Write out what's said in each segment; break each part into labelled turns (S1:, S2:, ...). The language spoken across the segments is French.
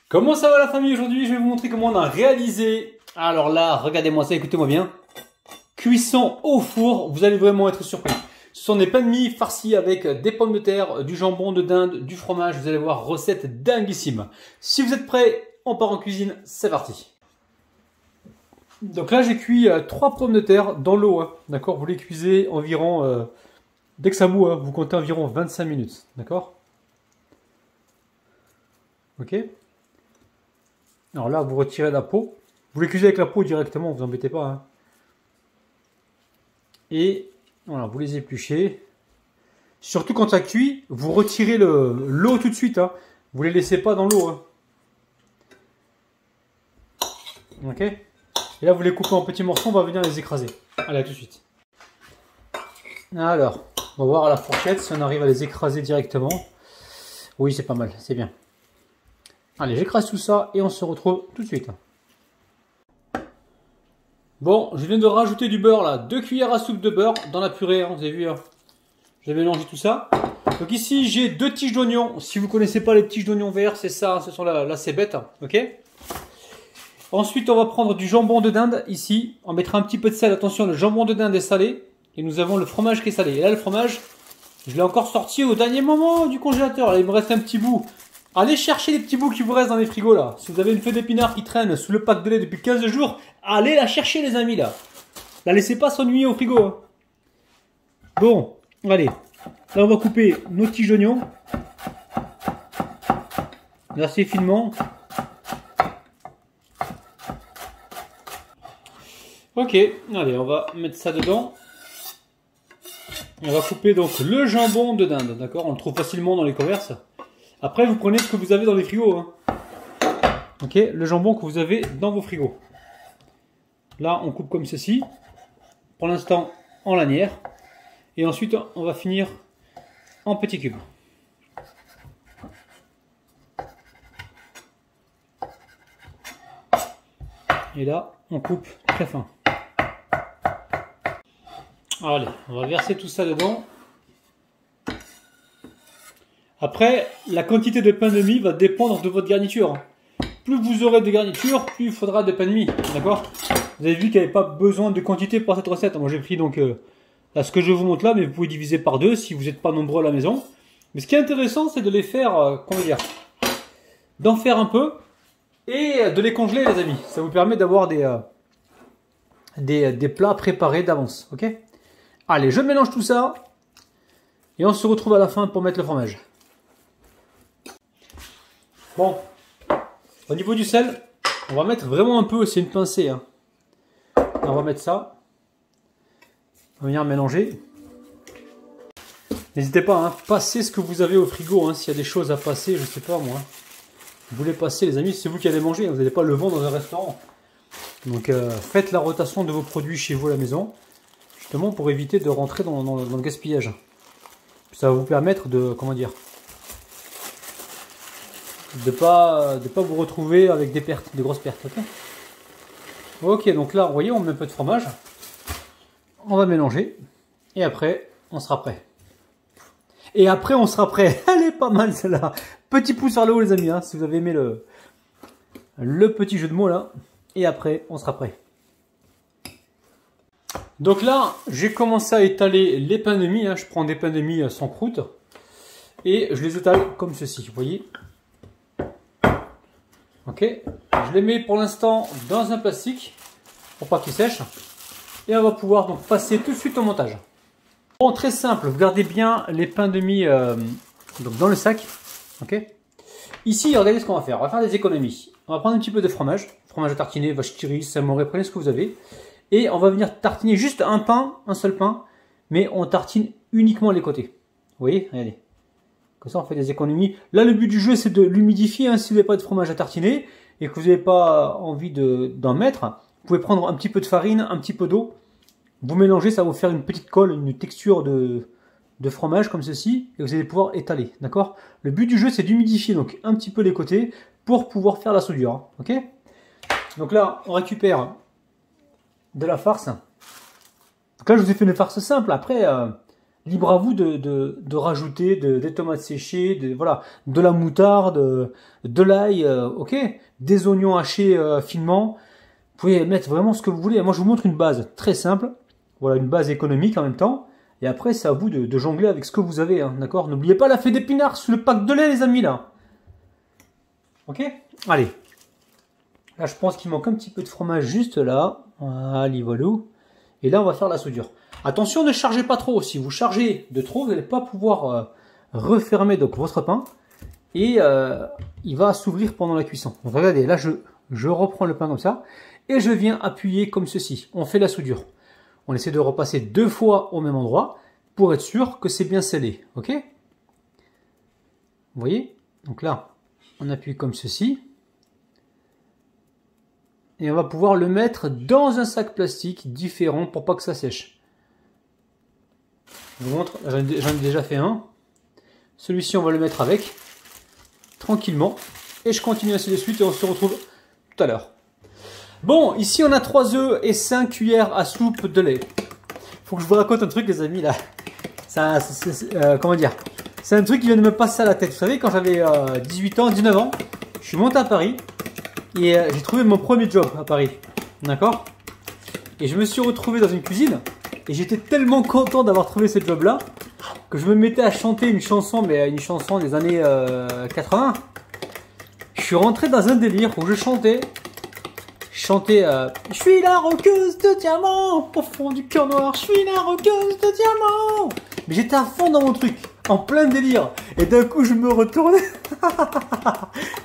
S1: Comment ça va la famille aujourd'hui? Je vais vous montrer comment on a réalisé. Alors là, regardez-moi ça, écoutez-moi bien. Cuisson au four, vous allez vraiment être surpris. Ce sont des pains de mie farcis avec des pommes de terre, du jambon de dinde, du fromage. Vous allez voir, recette dinguissime. Si vous êtes prêts, on part en cuisine, c'est parti. Donc là, j'ai cuit 3 pommes de terre dans l'eau. Hein, d'accord? Vous les cuisez environ, dès que ça bout, hein, vous comptez environ 25 minutes. D'accord? Ok? Alors là, vous retirez la peau. Vous les cuisez avec la peau directement, vous embêtez pas. Hein. Et voilà, vous les épluchez. Surtout quand ça cuit, vous retirez l'eau tout de suite. Hein. Vous les laissez pas dans l'eau. Hein. Ok? Et là, vous les coupez en petits morceaux, on va venir les écraser. Allez, à tout de suite. Alors, on va voir à la fourchette si on arrive à les écraser directement. Oui, c'est pas mal, c'est bien. Allez, j'écrase tout ça et on se retrouve tout de suite. Bon, je viens de rajouter du beurre là, 2 cuillères à soupe de beurre dans la purée, hein, vous avez vu, hein. J'ai mélangé tout ça. Donc ici, j'ai 2 tiges d'oignon. Si vous connaissez pas les tiges d'oignon verts, c'est ça, ce sont là c'est bête, ok. Ensuite, on va prendre du jambon de dinde ici. On mettra un petit peu de sel, attention, le jambon de dinde est salé. Et nous avons le fromage qui est salé. Et là, le fromage, je l'ai encore sorti au dernier moment du congélateur. Là, il me reste un petit bout. Allez chercher les petits bouts qui vous restent dans les frigos là. Si vous avez une feuille d'épinard qui traîne sous le pack de lait depuis 15 jours, allez la chercher les amis là. La laissez pas s'ennuyer au frigo. Hein. Bon, allez. Là on va couper nos tiges d'oignon. Assez finement. Ok, allez on va mettre ça dedans. On va couper donc le jambon de dinde, d'accord? On le trouve facilement dans les commerces. Après, vous prenez ce que vous avez dans les frigos. Hein. Ok, le jambon que vous avez dans vos frigos. Là, on coupe comme ceci. Pour l'instant, en lanière. Et ensuite, on va finir en petits cubes. Et là, on coupe très fin. Allez, on va verser tout ça dedans. Après, la quantité de pain de mie va dépendre de votre garniture. Plus vous aurez de garniture, plus il faudra de pain de mie. D'accord? Vous avez vu qu'il n'y avait pas besoin de quantité pour cette recette. Moi, j'ai pris donc là, ce que je vous montre là, mais vous pouvez diviser par 2 si vous n'êtes pas nombreux à la maison. Mais ce qui est intéressant, c'est de les faire, comment dire, d'en faire un peu et de les congeler, les amis. Ça vous permet d'avoir des plats préparés d'avance. Ok? Allez, je mélange tout ça et on se retrouve à la fin pour mettre le fromage. Bon, au niveau du sel, on va mettre vraiment un peu, c'est une pincée. Hein. On va mettre ça. On va venir mélanger. N'hésitez pas, hein, passez ce que vous avez au frigo. Hein, s'il y a des choses à passer, je sais pas moi. Vous voulez passer, les amis, c'est vous qui allez manger. Hein, vous n'allez pas le vendre dans un restaurant. Donc faites la rotation de vos produits chez vous à la maison. Justement pour éviter de rentrer dans le gaspillage. Ça va vous permettre de, comment dire, de pas vous retrouver avec des pertes, des grosses pertes. Ok, ok, donc là, vous voyez, on met un peu de fromage. On va mélanger. Et après, on sera prêt. Et après, on sera prêt. Elle est pas mal celle-là. Petit pouce vers le haut, les amis, hein, si vous avez aimé le petit jeu de mots là. Et après, on sera prêt. Donc là, j'ai commencé à étaler les pains de mie. Hein. Je prends des pains de mie sans croûte. Et je les étale comme ceci, vous voyez. Ok, je les mets pour l'instant dans un plastique pour pas qu'ils sèchent. Et on va pouvoir donc passer tout de suite au montage. Bon, très simple, vous gardez bien les pains de mie donc dans le sac. Ok. Ici, regardez ce qu'on va faire. On va faire des économies. On va prendre un petit peu de fromage. Fromage à tartiner, vache qui rit, samouraï, prenez ce que vous avez. Et on va venir tartiner juste un pain, un seul pain. Mais on tartine uniquement les côtés. Vous voyez, regardez. Comme ça, on fait des économies. Là, le but du jeu, c'est de l'humidifier. Hein, si vous n'avez pas de fromage à tartiner et que vous n'avez pas envie d'en mettre, vous pouvez prendre un petit peu de farine, un petit peu d'eau. Vous mélangez, ça va vous faire une petite colle, une texture de fromage comme ceci. Et vous allez pouvoir étaler. D'accord? Le but du jeu, c'est d'humidifier donc un petit peu les côtés pour pouvoir faire la soudure. Hein, ok? Donc là, on récupère de la farce. Donc là, je vous ai fait une farce simple. Après, libre à vous de rajouter des tomates séchées, voilà, de la moutarde, de l'ail, ok, des oignons hachés finement. Vous pouvez mettre vraiment ce que vous voulez. Moi, je vous montre une base très simple. Voilà, une base économique en même temps. Et après, c'est à vous de jongler avec ce que vous avez, hein, d'accord? N'oubliez pas la fée d'épinards sous le pack de lait, les amis, là. Ok? Allez. Là, je pense qu'il manque un petit peu de fromage juste là. Allez, voilà. Et là, on va faire la soudure. Attention, ne chargez pas trop. Si vous chargez de trop, vous n'allez pas pouvoir refermer donc, votre pain. Et il va s'ouvrir pendant la cuisson. Donc, regardez, là, je reprends le pain comme ça. Et je viens appuyer comme ceci. On fait la soudure. On essaie de repasser 2 fois au même endroit pour être sûr que c'est bien scellé. Ok? Vous voyez? Donc là, on appuie comme ceci. Et on va pouvoir le mettre dans un sac plastique différent pour pas que ça sèche. Je vous montre, j'en ai déjà fait un. Celui-ci, on va le mettre avec, tranquillement. Et je continue ainsi de suite et on se retrouve tout à l'heure. Bon, ici on a 3 œufs et 5 cuillères à soupe de lait. Faut que je vous raconte un truc, les amis, là. Ça, comment dire? C'est un truc qui vient de me passer à la tête. Vous savez, quand j'avais 18 ans, 19 ans, je suis monté à Paris. Et j'ai trouvé mon premier job à Paris, d'accord? Et je me suis retrouvé dans une cuisine et j'étais tellement content d'avoir trouvé ce job là que je me mettais à chanter une chanson, mais une chanson des années 80. Je suis rentré dans un délire où je chantais je suis la roqueuse de diamants au fond du cœur noir, je suis la roqueuse de diamants. Mais j'étais à fond dans mon truc, en plein délire. Et d'un coup je me retourne.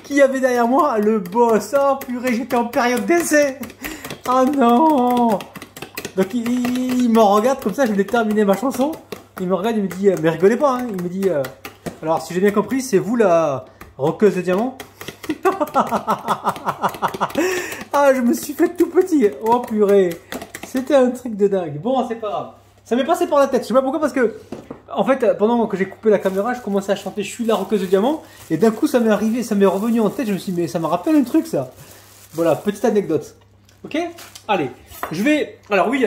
S1: Qui y avait derrière moi? Le boss. Oh purée, j'étais en période d'essai. Oh non. Donc il me regarde comme ça, je voulais terminer ma chanson. Il me regarde, il me dit, mais rigolez pas, hein. Il me dit, alors si j'ai bien compris, c'est vous la roqueuse de diamants? Ah, je me suis fait tout petit. Oh purée. C'était un truc de dingue. Bon, c'est pas grave. Ça m'est passé par la tête. Je sais pas pourquoi, parce que en fait, pendant que j'ai coupé la caméra, je commençais à chanter Je suis la roqueuse de diamants. Et d'un coup, ça m'est arrivé, ça m'est revenu en tête. Je me suis dit, mais ça me rappelle un truc, ça. Voilà, petite anecdote. Ok? Allez, je vais. Alors, oui,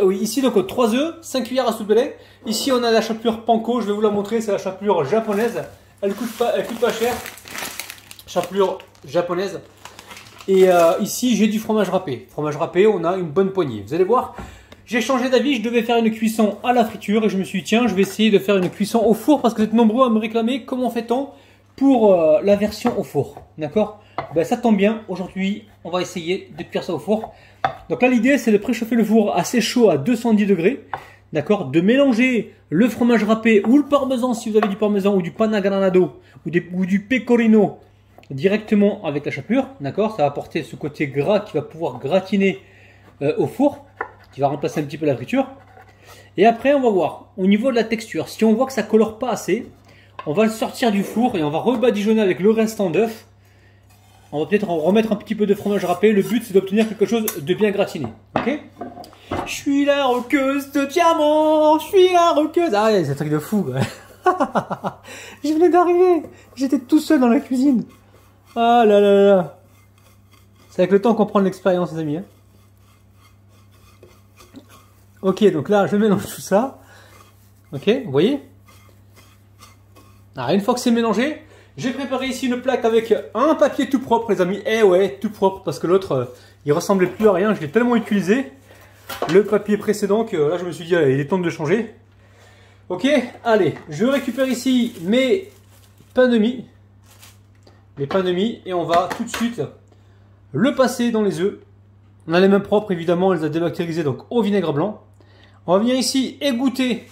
S1: oui, ici, donc 3 œufs, 5 cuillères à soupe de lait. Ici, on a la chapelure panko. Je vais vous la montrer. C'est la chapelure japonaise. Elle coûte pas cher. Chapelure japonaise. Et ici, j'ai du fromage râpé. Fromage râpé, on a une bonne poignée. Vous allez voir. J'ai changé d'avis, je devais faire une cuisson à la friture et je me suis dit tiens, je vais essayer de faire une cuisson au four parce que vous êtes nombreux à me réclamer comment fait-on pour la version au four. D'accord? Ben, ça tombe bien, aujourd'hui on va essayer de cuire ça au four. Donc là l'idée c'est de préchauffer le four assez chaud à 210 degrés. D'accord? De mélanger le fromage râpé ou le parmesan si vous avez du parmesan ou du panna granado ou du pecorino directement avec la chapelure. D'accord? Ça va apporter ce côté gras qui va pouvoir gratiner au four, qui va remplacer un petit peu la friture. Et après on va voir au niveau de la texture, si on voit que ça colore pas assez, on va le sortir du four et on va rebadigeonner avec le restant d'œuf. On va peut-être en remettre un petit peu de fromage râpé. Le but c'est d'obtenir quelque chose de bien gratiné. Ok? Je suis la roqueuse de diamants, je suis la roqueuse. Ah c'est un truc de fou. Je venais d'arriver, j'étais tout seul dans la cuisine. Ah là là là. C'est avec le temps qu'on prend de l'expérience les amis. Hein. Ok, donc là, je mélange tout ça. Ok, vous voyez? Alors, une fois que c'est mélangé, j'ai préparé ici une plaque avec un papier tout propre, les amis. Eh ouais, tout propre, parce que l'autre, il ressemblait plus à rien. Je l'ai tellement utilisé, le papier précédent, que là, je me suis dit, allez, il est temps de le changer. Ok, allez, je récupère ici mes pains de mie. Les pains de mie, et on va tout de suite le passer dans les œufs. On a les mains propres, évidemment, on les a débactérisés, donc au vinaigre blanc. On va venir ici égoutter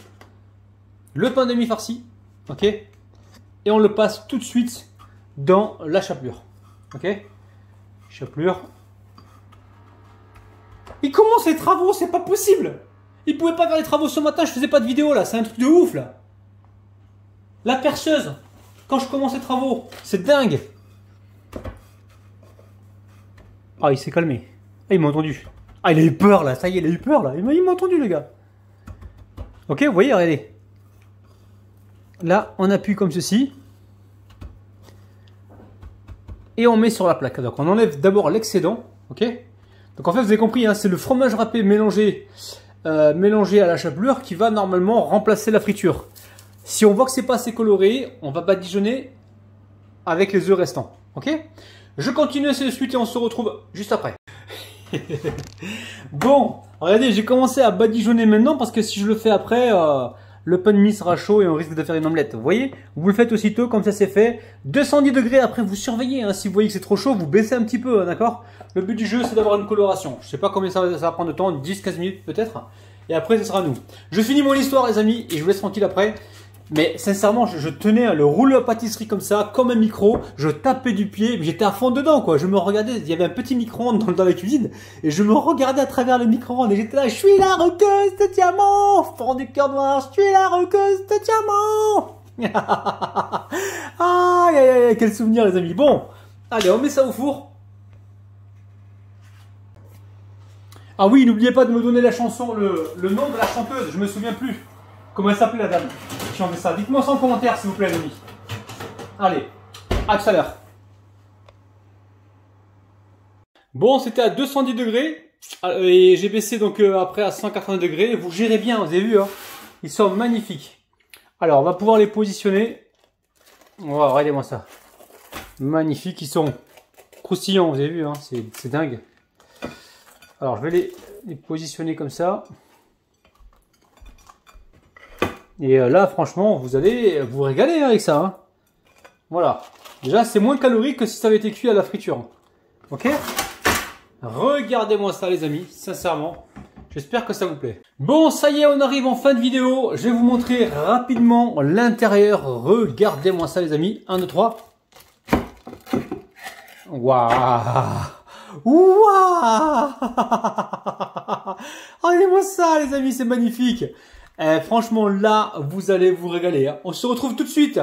S1: le pain de mie farci, ok? Et on le passe tout de suite dans la chapelure, ok? Chapelure. Il commence les travaux, c'est pas possible! Il pouvait pas faire les travaux ce matin, je faisais pas de vidéo là, c'est un truc de ouf là! La perceuse, quand je commence les travaux, c'est dingue! Ah, il s'est calmé. Ah, il m'a entendu. Ah, il a eu peur là, ça y est, il a eu peur là. Il m'a entendu, le gars. Ok, vous voyez, regardez. Là, on appuie comme ceci. Et on met sur la plaque. Donc, on enlève d'abord l'excédent. Ok. Donc, en fait, vous avez compris, hein, c'est le fromage râpé mélangé mélangé à la chapelure qui va normalement remplacer la friture. Si on voit que c'est pas assez coloré, on va badigeonner avec les œufs restants. Ok? Je continue ainsi de suite et on se retrouve juste après. Bon, regardez, j'ai commencé à badigeonner maintenant parce que si je le fais après, le pain de mie sera chaud et on risque de faire une omelette. Vous voyez? Vous le faites aussitôt, comme ça c'est fait. 210 degrés, après vous surveillez. Hein, si vous voyez que c'est trop chaud, vous baissez un petit peu, d'accord? Le but du jeu, c'est d'avoir une coloration. Je sais pas combien ça va prendre de temps, 10-15 minutes peut-être. Et après, ce sera nous. Je finis mon histoire, les amis, et je vous laisse tranquille après. Mais sincèrement, je tenais le rouleau à pâtisserie comme ça, comme un micro. Je tapais du pied, j'étais à fond dedans, quoi. Je me regardais, il y avait un petit micro-ondes dans la cuisine. Et je me regardais à travers le micro-ondes. Et j'étais là, je suis la roqueuse de diamant, fond du cœur noir, je suis la roqueuse de diamant. Aïe, aïe, aïe, quel souvenir, les amis. Bon, allez, on met ça au four. Ah oui, n'oubliez pas de me donner la chanson, le nom de la chanteuse, je me souviens plus. Comment elle s'appelait la dame qui chantait ça? Dites-moi ça en commentaire s'il vous plaît les amis. Allez, à tout à l'heure. Bon, c'était à 210 degrés et j'ai baissé donc après à 180 degrés. Vous gérez bien, vous avez vu, hein, ils sont magnifiques. Alors, on va pouvoir les positionner. Wow, regardez-moi ça. Magnifiques, ils sont croustillants, vous avez vu, hein, c'est dingue. Alors, je vais les positionner comme ça. Et là, franchement, vous allez vous régaler avec ça. Hein. Voilà. Déjà, c'est moins calorique que si ça avait été cuit à la friture. Ok? Regardez-moi ça, les amis. Sincèrement, j'espère que ça vous plaît. Bon, ça y est, on arrive en fin de vidéo. Je vais vous montrer rapidement l'intérieur. Regardez-moi ça, les amis. 1, 2, 3. Waouh! Waouh! Regardez-moi ça, les amis, c'est magnifique. Franchement, là, vous allez vous régaler. Hein. On se retrouve tout de suite,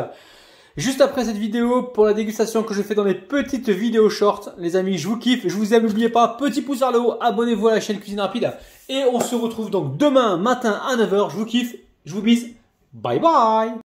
S1: juste après cette vidéo, pour la dégustation que je fais dans les petites vidéos short. Les amis, je vous kiffe, je vous aime, n'oubliez pas, petit pouce vers le haut, abonnez-vous à la chaîne Cuisine Rapide. Et on se retrouve donc demain matin à 9 h. Je vous kiffe, je vous bise. Bye bye!